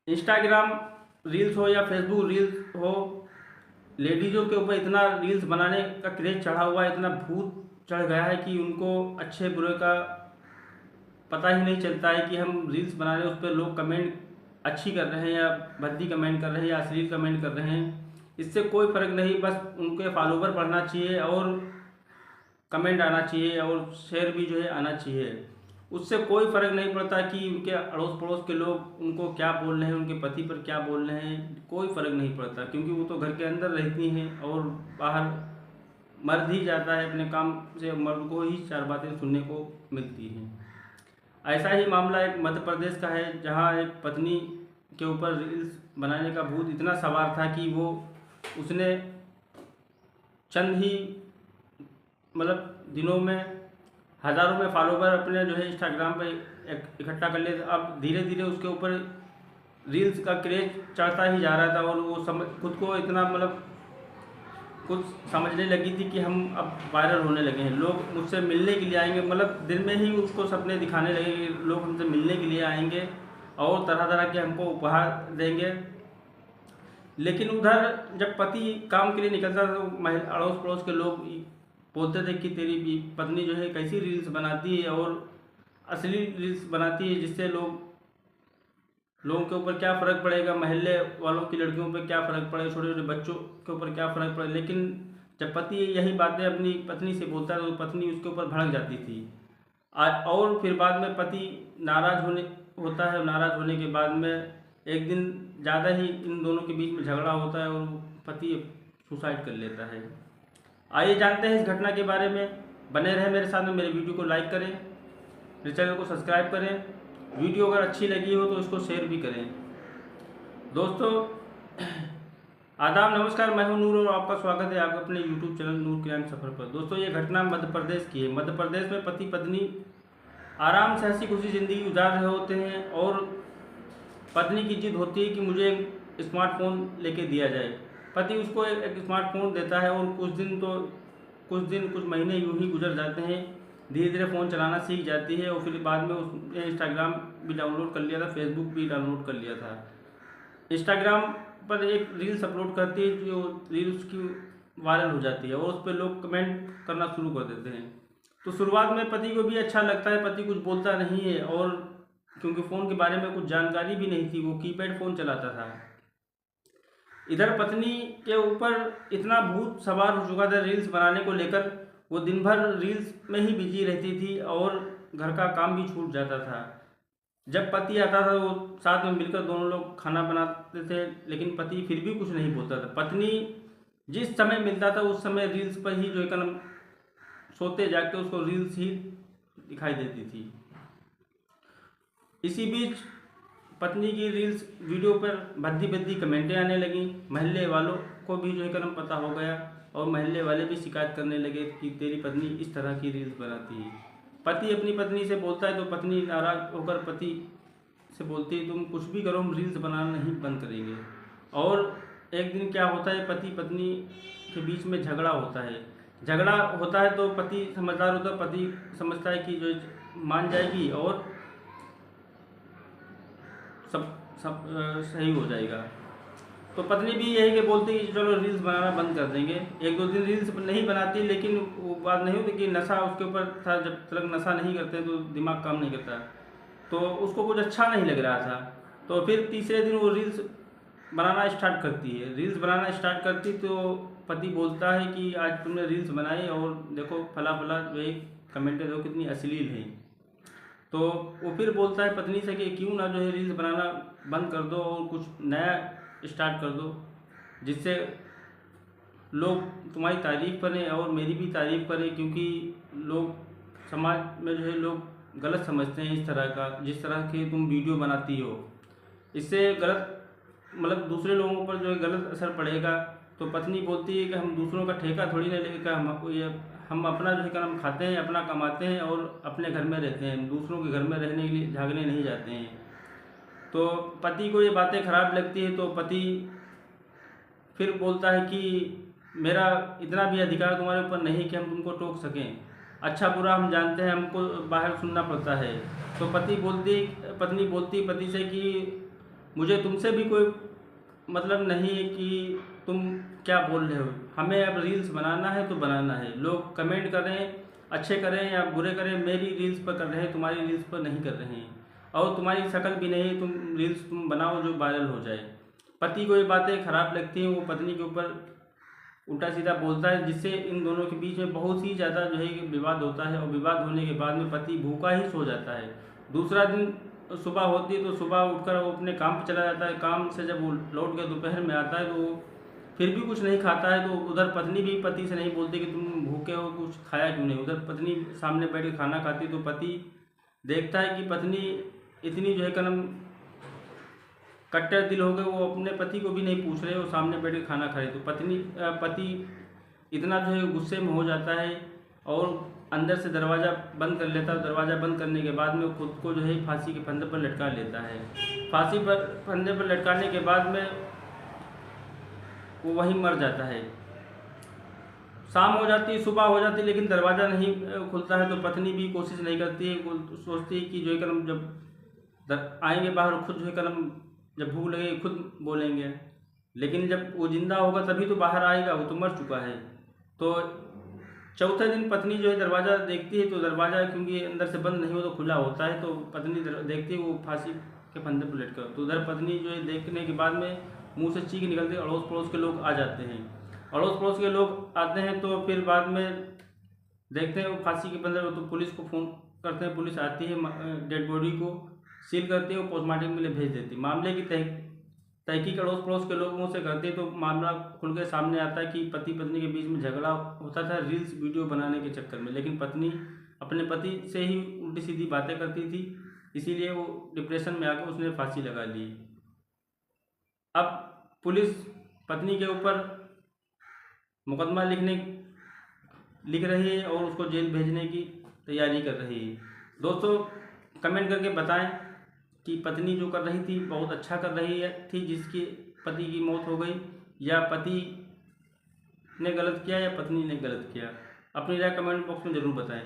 Instagram reels हो या Facebook reels हो, लेडीज़ों के ऊपर इतना रील्स बनाने का क्रेज़ चढ़ा हुआ है, इतना भूत चढ़ गया है कि उनको अच्छे बुरे का पता ही नहीं चलता है कि हम रील्स बना रहे हैं, उस पर लोग कमेंट अच्छी कर रहे हैं या भद्दी कमेंट कर रहे हैं या अश्लील कमेंट कर रहे हैं। इससे कोई फ़र्क नहीं, बस उनके फॉलोवर बढ़ना चाहिए और कमेंट आना चाहिए और शेयर भी जो है आना चाहिए। उससे कोई फ़र्क नहीं पड़ता कि उनके अड़ोस पड़ोस के लोग उनको क्या बोल रहे हैं, उनके पति पर क्या बोल रहे हैं, कोई फ़र्क नहीं पड़ता, क्योंकि वो तो घर के अंदर रहती हैं और बाहर मर्द ही जाता है अपने काम से, मर्द को ही चार बातें सुनने को मिलती हैं। ऐसा ही मामला एक मध्य प्रदेश का है, जहाँ एक पत्नी के ऊपर रील्स बनाने का भूत इतना सवार था कि वो उसने चंद ही दिनों में हज़ारों में फॉलोवर अपने जो है इंस्टाग्राम पे इकट्ठा कर लिए। अब धीरे धीरे उसके ऊपर रील्स का क्रेज चढ़ता ही जा रहा था और वो खुद को इतना कुछ समझने लगी थी कि हम अब वायरल होने लगे हैं, लोग मुझसे मिलने के लिए आएंगे, दिन में ही उसको सपने दिखाने लगे कि लोग हमसे मिलने के लिए आएंगे और तरह तरह के हमको उपहार देंगे। लेकिन उधर जब पति काम के लिए निकलता था तो अड़ोस पड़ोस के लोग बोलते थे कि तेरी भी पत्नी जो है कैसी रील्स बनाती है और असली रील्स बनाती है, जिससे लोगों के ऊपर क्या फ़र्क पड़ेगा, महल्ले वालों की लड़कियों पर क्या फ़र्क पड़ेगा, छोटे छोटे बच्चों के ऊपर क्या फ़र्क पड़ेगा। लेकिन जब पति यही बातें अपनी पत्नी से बोलता है तो पत्नी उसके ऊपर भड़क जाती थी। और फिर बाद में पति नाराज़ होता है, नाराज़ होने के बाद में एक दिन ज़्यादा ही इन दोनों के बीच में झगड़ा होता है और पति सुसाइड कर लेता है। आइए जानते हैं इस घटना के बारे में। बने रहें मेरे साथ में, मेरे वीडियो को लाइक करें, मेरे चैनल को सब्सक्राइब करें, वीडियो अगर अच्छी लगी हो तो इसको शेयर भी करें। दोस्तों आदाब, नमस्कार, मैं हूं नूर और आपका स्वागत है आपका अपने यूट्यूब चैनल नूर क्राइम सफ़र पर। दोस्तों ये घटना मध्य प्रदेश की है। मध्य प्रदेश में पति पत्नी आराम से हंसी खुशी ज़िंदगी गुजार रहे होते हैं और पत्नी की जिद होती है कि मुझे एक स्मार्टफोन लेके दिया जाए। पति उसको एक स्मार्टफोन देता है और कुछ महीने यूं ही गुजर जाते हैं। धीरे धीरे फ़ोन चलाना सीख जाती है और फिर बाद में उसने इंस्टाग्राम भी डाउनलोड कर लिया था, फेसबुक भी डाउनलोड कर लिया था। इंस्टाग्राम पर एक रील्स अपलोड करती है, जो रील उसकी वायरल हो जाती है और उस पर लोग कमेंट करना शुरू कर देते हैं। तो शुरुआत में पति को भी अच्छा लगता है, पति कुछ बोलता नहीं है, और क्योंकि फ़ोन के बारे में कुछ जानकारी भी नहीं थी, वो कीपैड फ़ोन चलाता था। इधर पत्नी के ऊपर इतना भूत सवार हो चुका था रील्स बनाने को लेकर, वो दिन भर रील्स में ही बिजी रहती थी और घर का काम भी छूट जाता था। जब पति आता था वो साथ में मिलकर दोनों लोग खाना बनाते थे, लेकिन पति फिर भी कुछ नहीं बोलता था। पत्नी जिस समय मिलता था उस समय रील्स पर ही जो है सोते जागते उसको रील्स ही दिखाई देती थी। इसी बीच पत्नी की रील्स वीडियो पर भद्दी भद्दी कमेंटें आने लगी। महल्ले वालों को भी जो है पता हो गया और महल्ले वाले भी शिकायत करने लगे कि तेरी पत्नी इस तरह की रील्स बनाती है। पति अपनी पत्नी से बोलता है तो पत्नी नाराज़ होकर पति से बोलती है तुम कुछ भी करो, हम रील्स बनाना नहीं बंद करेंगे। और एक दिन क्या होता है, पति पत्नी के बीच में झगड़ा होता है तो पति समझदार होता है, पति समझता है कि जो मान जाएगी और सब सही हो जाएगा। तो पत्नी भी यही कि बोलती है कि चलो रील्स बनाना बंद कर देंगे। एक दो दिन रील्स नहीं बनाती, लेकिन वो बात नहीं होती कि नशा उसके ऊपर था। जब तक नशा नहीं करते तो दिमाग काम नहीं करता, तो उसको कुछ अच्छा नहीं लग रहा था। तो फिर तीसरे दिन वो रील्स बनाना स्टार्ट करती तो पति बोलता है कि आज तुमने रील्स बनाई और देखो फला फला वही कमेंटें देखो कितनी अश्लील है। तो वो फिर बोलता है पत्नी से कि क्यों ना जो है रील्स बनाना बंद कर दो और कुछ नया स्टार्ट कर दो, जिससे लोग तुम्हारी तारीफ़ करें और मेरी भी तारीफ़ करें, क्योंकि लोग समाज में जो है लोग गलत समझते हैं इस तरह का, जिस तरह की तुम वीडियो बनाती हो। इससे गलत दूसरे लोगों पर जो है गलत असर पड़ेगा। तो पत्नी बोलती है कि हम दूसरों का ठेका थोड़ी ना लेकर हम अपना जो है हम खाते हैं, अपना कमाते हैं और अपने घर में रहते हैं, दूसरों के घर में रहने के लिए झागने नहीं जाते हैं। तो पति को ये बातें ख़राब लगती है, तो पति फिर बोलता है कि मेरा इतना भी अधिकार तुम्हारे ऊपर नहीं कि हम तुमको टोक सकें, अच्छा बुरा हम जानते हैं, हमको बाहर सुनना पड़ता है। तो पत्नी बोलती पति से कि मुझे तुमसे भी कोई मतलब नहीं है कि तुम क्या बोल रहे हो। हमें अब रील्स बनाना है तो बनाना है। लोग कमेंट करें, अच्छे करें या बुरे करें, मेरी रील्स पर कर रहे हैं, तुम्हारी रील्स पर नहीं कर रहे हैं। और तुम्हारी शक्ल भी नहीं है, तुम बनाओ जो वायरल हो जाए। पति को ये बातें खराब लगती हैं, वो पत्नी के ऊपर उल्टा सीधा बोलता है, जिससे इन दोनों के बीच में बहुत ही ज़्यादा जो है कि विवाद होता है। और विवाद होने के बाद में पति भूखा ही सो जाता है। दूसरा दिन सुबह होती है तो सुबह उठकर वो अपने काम पर चला जाता है। काम से जब वो लौट के दोपहर में आता है तो वो फिर भी कुछ नहीं खाता है। तो उधर पत्नी भी पति से नहीं बोलती कि तुम भूखे हो, कुछ खाया क्यों नहीं। उधर पत्नी सामने बैठ के खाना खाती है तो पति देखता है कि पत्नी इतनी जो है कलम कट्टर दिल हो गए, वो अपने पति को भी नहीं पूछ रहे, वो सामने बैठ के खाना खा रहे। तो पति इतना जो है गुस्से में हो जाता है और अंदर से दरवाज़ा बंद कर लेता है। दरवाज़ा बंद करने के बाद में वो खुद को जो है फांसी के फंदे पर लटका लेता है। फांसी पर फंदे पर लटकाने के बाद में वो वहीं मर जाता है। शाम हो जाती है, सुबह हो जाती है, लेकिन दरवाज़ा नहीं खुलता है। तो पत्नी भी कोशिश नहीं करती है, वो सोचती है कि जो है कलम जब आएंगे बाहर, खुद जो है कलम जब भूख लगे खुद बोलेंगे। लेकिन जब वो जिंदा होगा तभी तो बाहर आएगा, वो तो मर चुका है। तो चौथे दिन पत्नी जो है दरवाज़ा देखती है, तो दरवाज़ा क्योंकि अंदर से बंद नहीं हो तो खुला होता है। तो पत्नी देखती है वो फांसी के फंदे पर लटका। तो उधर पत्नी जो है देखने के बाद में मुंह से चीख निकलती है। अड़ोस पड़ोस के लोग आ जाते हैं। अड़ोस पड़ोस के लोग आते हैं तो फिर बाद में देखते हैं वो फांसी के फंदे। तो पुलिस को फ़ोन करते हैं, पुलिस आती है, डेड बॉडी को सील करती है, वो पोस्टमार्टम के लिए भेज देती है। मामले की तहकीक अड़ोस पड़ोस के लोगों से करते हैं तो मामला खुल के सामने आता है कि पति पत्नी के बीच में झगड़ा होता था रील्स वीडियो बनाने के चक्कर में। लेकिन पत्नी अपने पति से ही उल्टी सीधी बातें करती थी, इसीलिए वो डिप्रेशन में आकर उसने फांसी लगा ली। अब पुलिस पत्नी के ऊपर मुकदमा लिख रही है और उसको जेल भेजने की तैयारी कर रही है। दोस्तों कमेंट करके बताएं कि पत्नी जो कर रही थी बहुत अच्छा कर रही थी जिसकी पति की मौत हो गई, या पति ने गलत किया या पत्नी ने गलत किया। अपनी राय कमेंट बॉक्स में ज़रूर बताएं।